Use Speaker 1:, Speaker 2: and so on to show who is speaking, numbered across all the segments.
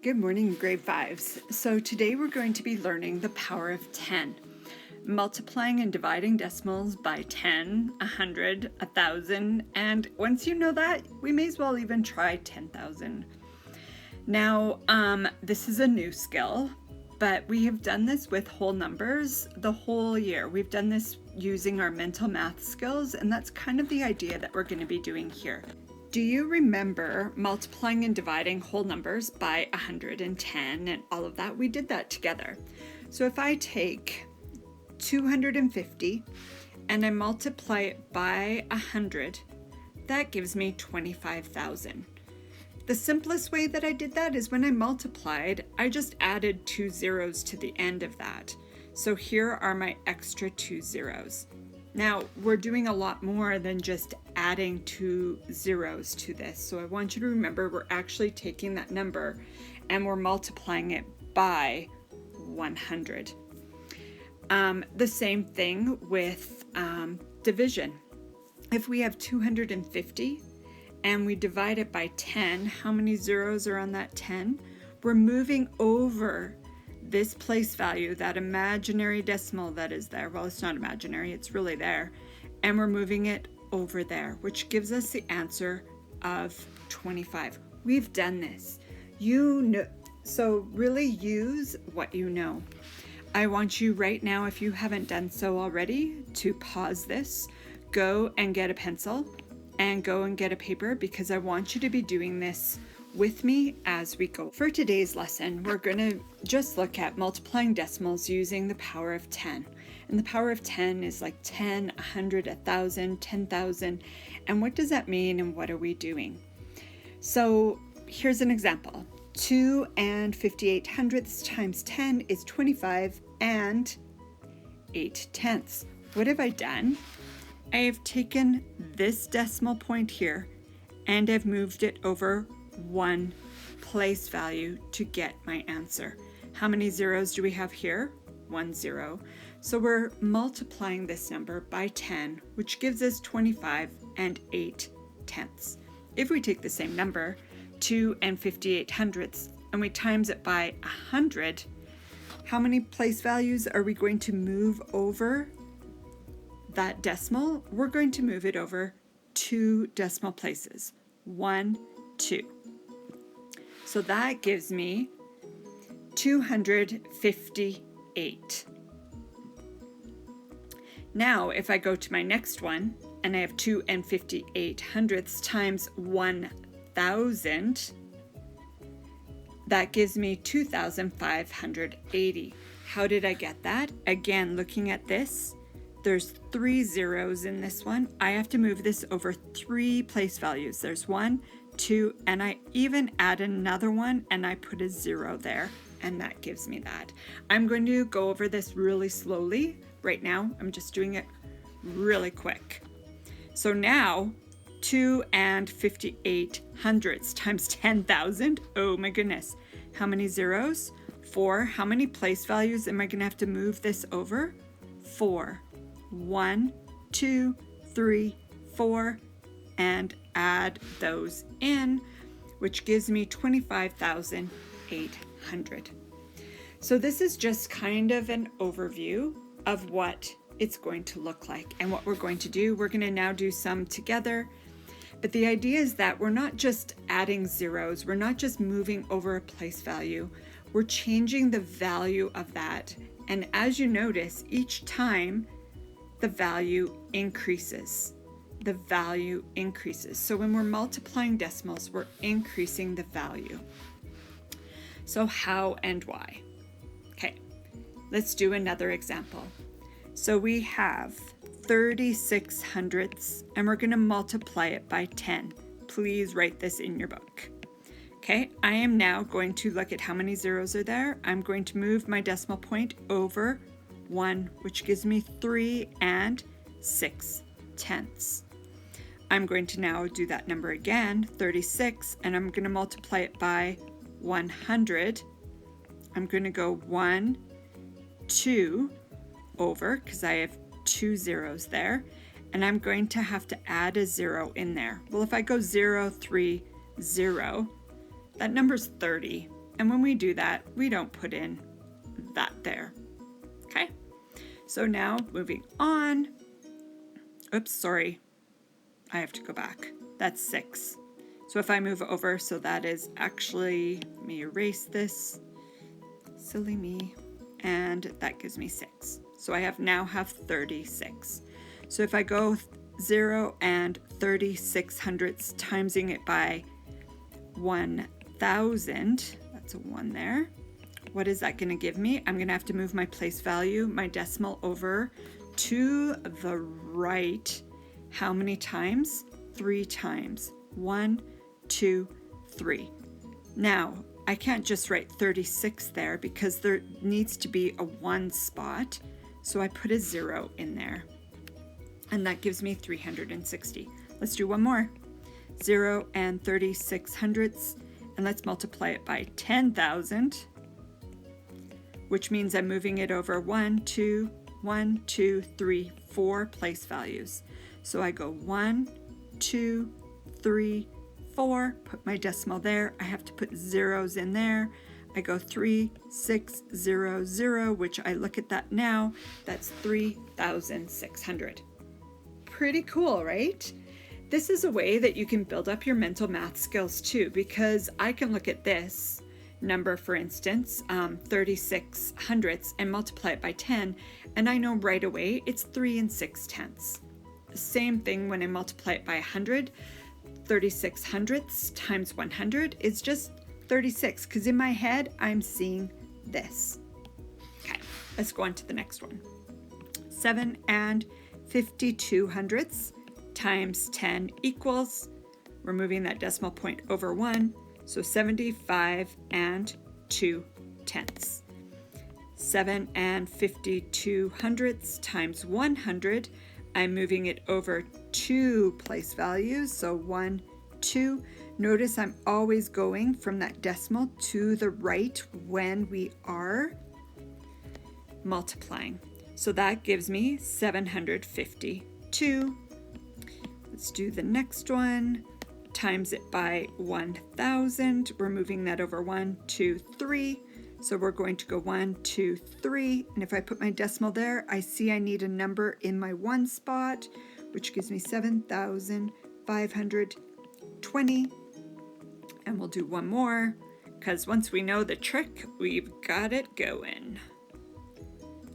Speaker 1: Good morning, grade 5s. So today we're going to be learning the power of 10. Multiplying and dividing decimals by 10, 100, 1,000, and once you know that, we may as well even try 10,000. Now, this is a new skill, but we have done this with whole numbers the whole year. We've done this using our mental math skills, and that's kind of the idea that we're going to be doing here. Do you remember multiplying and dividing whole numbers by 110 and all of that? We did that together. So if I take 250 and I multiply it by 100, that gives me 25,000. The simplest way that I did that is when I multiplied, I just added 2 zeros to the end of that. So here are my extra 2 zeros. Now, we're doing a lot more than just adding 2 zeros to this. So I want you to remember we're actually taking that number and we're multiplying it by 100. The same thing with division. If we have 250 and we divide it by 10, how many zeros are on that 10? We're moving over this place value, that imaginary decimal that is there. Well, it's not imaginary, it's really there. And we're moving it over there, which gives us the answer of 25. We've done this. You know, so really use what you know. I want you right now, if you haven't done so already, to pause this, go and get a pencil and go and get a paper, because I want you to be doing this with me as we go. For today's lesson, we're going to just look at multiplying decimals using the power of 10. And the power of 10 is like 10, 100, 1,000, 10,000. And what does that mean and what are we doing? So here's an example. 2 and 58 hundredths times 10 is 25 and 8 tenths. What have I done? I have taken this decimal point here and I've moved it over one place value to get my answer. How many zeros do we have here? 1 0. So we're multiplying this number by 10, which gives us 25 and 8 tenths. If we take the same number, 2 and 58 hundredths, and we times it by 100, how many place values are we going to move over that decimal? We're going to move it over 2 decimal places. 1, 2. So that gives me 258. Now, if I go to my next one, and I have 2 and 58 hundredths times 1,000, that gives me 2,580. How did I get that? Again, looking at this, there's 3 zeros in this one. I have to move this over 3 place values. There's 1, 2, and I even add another one and I put a 0 there, and that gives me that. I'm going to go over this really slowly right now. I'm just doing it really quick. So now 2 and 58 hundredths times 10,000. Oh my goodness. How many zeros? 4. How many place values am I going to have to move this over? 4. 1, 2, 3, 4, and add those in, which gives me 25,800. So this is just kind of an overview of what it's going to look like and what we're going to do. We're going to now do some together, but the idea is that we're not just adding zeros, we're not just moving over a place value, we're changing the value of that. And as you notice, each time the value increases. The value increases. So when we're multiplying decimals, we're increasing the value. So how and why? Okay, let's do another example. So we have 36 hundredths and we're going to multiply it by 10. Please write this in your book. Okay, I am now going to look at how many zeros are there. I'm going to move my decimal point over 1, which gives me 3 and 6 tenths. I'm going to now do that number again, 36, and I'm going to multiply it by 100. I'm going to go 1, 2 over, because I have 2 zeros there, and I'm going to have to add a 0 in there. Well, if I go 0, 3, 0, that number's 30. And when we do that, we don't put in that there. Okay? So now moving on. Oops, sorry. I have to go back. That's 6. So if I move over, so that is actually, let me erase this. Silly me. And that gives me 6. So I now have 36. So if I go 0 and 36 hundredths, timesing it by 1,000, that's a 1 there. What is that going to give me? I'm going to have to move my place value, my decimal, over to the right. How many times? 3 times. 1, 2, 3. Now, I can't just write 36 there because there needs to be a 1 spot. So I put a 0 in there. And that gives me 360. Let's do one more. 0 and 36 hundredths. And let's multiply it by 10,000. Which means I'm moving it over 1, 2, 3, 4 place values. So I go 1, 2, 3, 4, put my decimal there. I have to put zeros in there. I go 3, 6, 0, 0, which I look at that now. That's 3,600. Pretty cool, right? This is a way that you can build up your mental math skills too, because I can look at this number, for instance, 36 hundredths, and multiply it by 10, and I know right away it's 3 6/10. Same thing when I multiply it by 100. 36 hundredths times 100 is just 36, because in my head I'm seeing this. Okay, let's go on to the next one. 7 and 52 hundredths times 10 equals, we're moving that decimal point over 1, so 75 and 2/10. 7 and 52 hundredths times 100, I'm moving it over 2 place values, so 1, 2. Notice I'm always going from that decimal to the right when we are multiplying. So that gives me 752. Let's do the next one. Times it by 1,000. We're moving that over 1, 2, 3. So we're going to go 1, 2, 3. And if I put my decimal there, I see I need a number in my 1 spot, which gives me 7,520. And we'll do one more, because once we know the trick, we've got it going.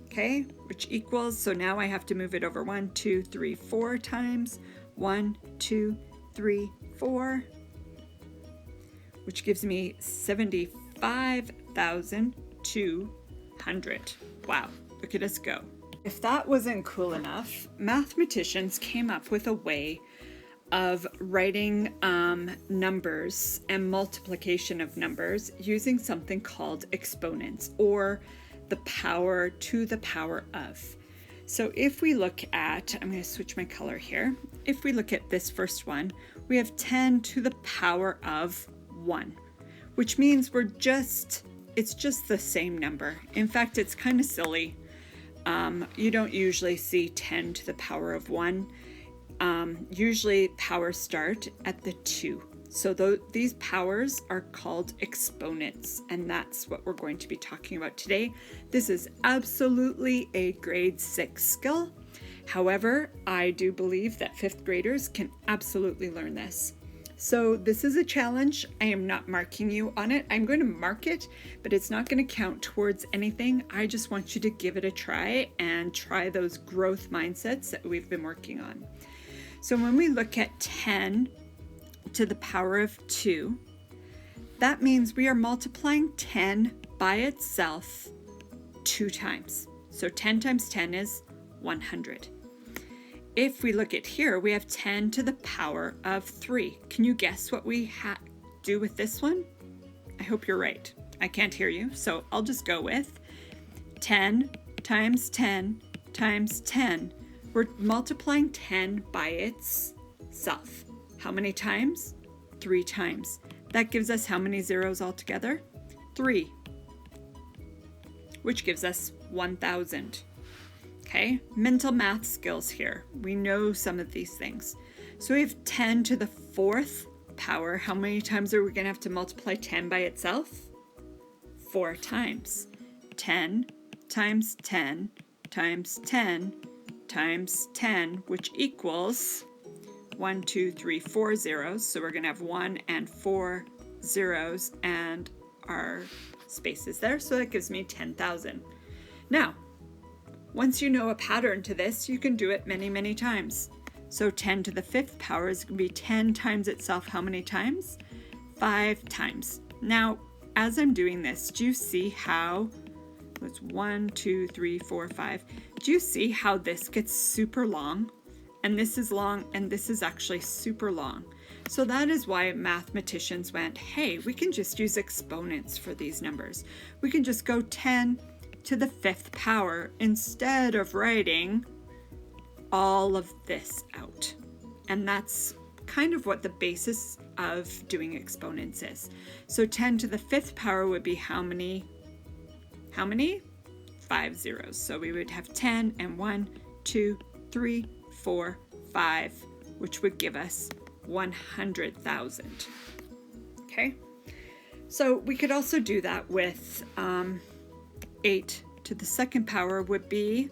Speaker 1: Okay, which equals, so now I have to move it over 1, 2, 3, 4 times. 1, 2, 3, 4, which gives me 75,200. Wow, look at us go. If that wasn't cool enough, mathematicians came up with a way of writing numbers and multiplication of numbers using something called exponents, or the power to the power of. So if we look at, I'm going to switch my color here. If we look at this first one, we have 10 to the power of 1, which means it's just the same number. In fact, it's kind of silly. You don't usually see 10 to the power of 1. Usually powers start at the 2. So these powers are called exponents, and that's what we're going to be talking about today. This is absolutely a grade 6 skill. However, I do believe that 5th graders can absolutely learn this. So this is a challenge. I am not marking you on it. I'm going to mark it, but it's not going to count towards anything. I just want you to give it a try and try those growth mindsets that we've been working on. So when we look at 10 to the power of 2, that means we are multiplying 10 by itself 2 times. So 10 times 10 is 100. If we look at here, we have 10 to the power of 3. Can you guess what we do with this one? I hope you're right. I can't hear you, so I'll just go with 10 times 10 times 10. We're multiplying 10 by itself. How many times? 3 times. That gives us how many zeros altogether? 3, which gives us 1,000. Okay, mental math skills here. We know some of these things. So we have 10 to the 4th power. How many times are we going to have to multiply 10 by itself? 4 times. 10 times 10 times 10 times 10, which equals 1, 2, 3, 4 zeros. So we're going to have 1 and 4 zeros and our spaces there. So that gives me 10,000. Now, once you know a pattern to this, you can do it many, many times. So 10 to the 5th power is going to be 10 times itself how many times? 5 times. Now, as I'm doing this, do you see how it's 1, 2, 3, 4, 5. Do you see how this gets super long? And this is long, and this is actually super long. So that is why mathematicians went, hey, we can just use exponents for these numbers. We can just go 10 to the 5th power instead of writing all of this out. And that's kind of what the basis of doing exponents is. So 10 to the 5th power would be how many? 5 zeros. So we would have 10 and 1, 2, 3, 4, 5, which would give us 100,000. Okay, so we could also do that with 8 to the 2nd power would be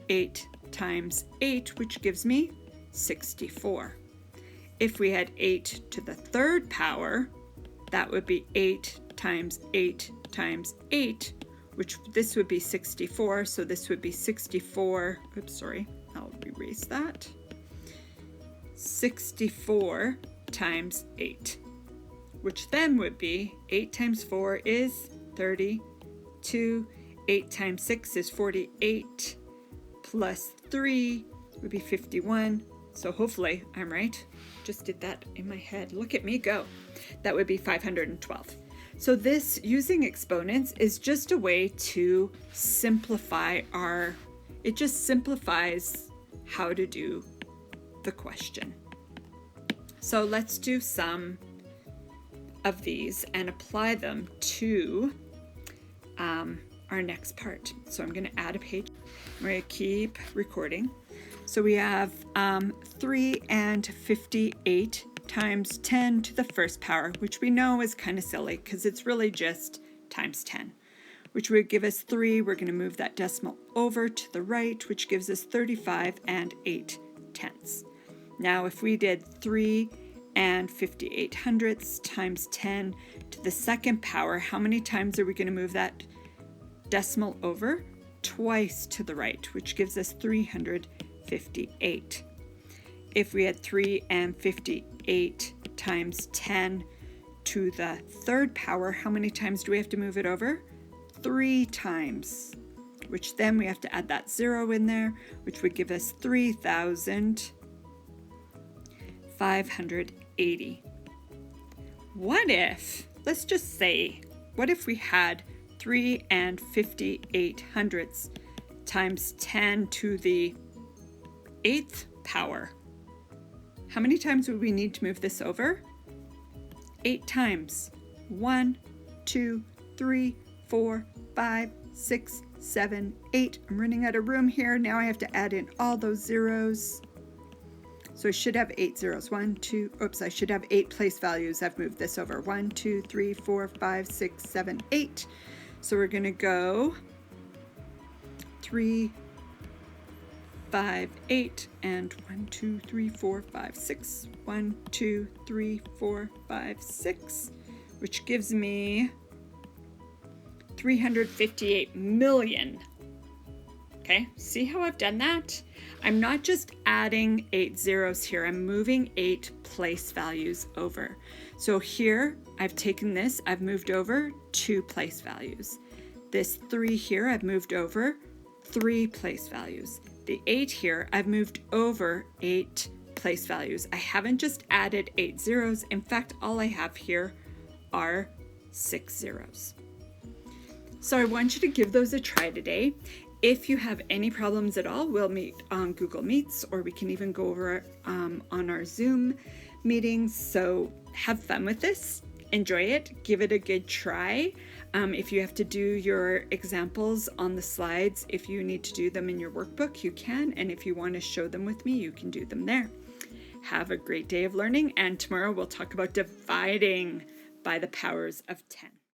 Speaker 1: 8 times 8, which gives me 64. If we had 8 to the 3rd power, that would be 8 times 8 times 8, which this would be 64. So this would be 64. Oops, sorry. I'll erase that. 64 times 8, which then would be 8 times 4 is 32. 8 times 6 is 48. Plus 3 would be 51. So hopefully I'm right. Just did that in my head. Look at me go. That would be 512. So this, using exponents, is just a way to simplify it just simplifies how to do the question. So let's do some of these and apply them to our next part. So I'm going to add a page. I'm going to keep recording. So we have 3 and 58 times 10 to the 1st power, which we know is kind of silly because it's really just times 10, which would give us 3. We're going to move that decimal over to the right, which gives us 35 and 8 tenths. Now, if we did 3 and 58 hundredths times 10 to the 2nd power, how many times are we going to move that decimal over? Twice to the right, which gives us 358. If we had 3 and 58 times 10 to the 3rd power, how many times do we have to move it over? 3 times, which then we have to add that 0 in there, which would give us 3,580. What if, let's just say, what if we had 3 and 58 hundredths times 10 to the 8th power? How many times would we need to move this over? 8 times. 1, 2, 3, 4, 5, 6, 7, 8. I'm running out of room here. Now I have to add in all those zeros. So I should have 8 zeros. 1, 2, oops, I should have 8 place values. I've moved this over. 1, 2, 3, 4, 5, 6, 7, 8. So we're going to go 3, 5, 8, and 1, 2, 3, 4, 5, 6. 1, 2, 3, 4, 5, 6, which gives me 358 million. Okay, see how I've done that? I'm not just adding 8 zeros here, I'm moving 8 place values over. So here, I've taken this, I've moved over 2 place values. This 3 here, I've moved over 3 place values. The 8 here, I've moved over 8 place values. I haven't just added 8 zeros. In fact, all I have here are 6 zeros. So I want you to give those a try today. If you have any problems at all, we'll meet on Google Meets, or we can even go over on our Zoom meetings. So have fun with this. Enjoy it. Give it a good try. If you have to do your examples on the slides, if you need to do them in your workbook, you can. And if you want to show them with me, you can do them there. Have a great day of learning. And tomorrow we'll talk about dividing by the powers of 10.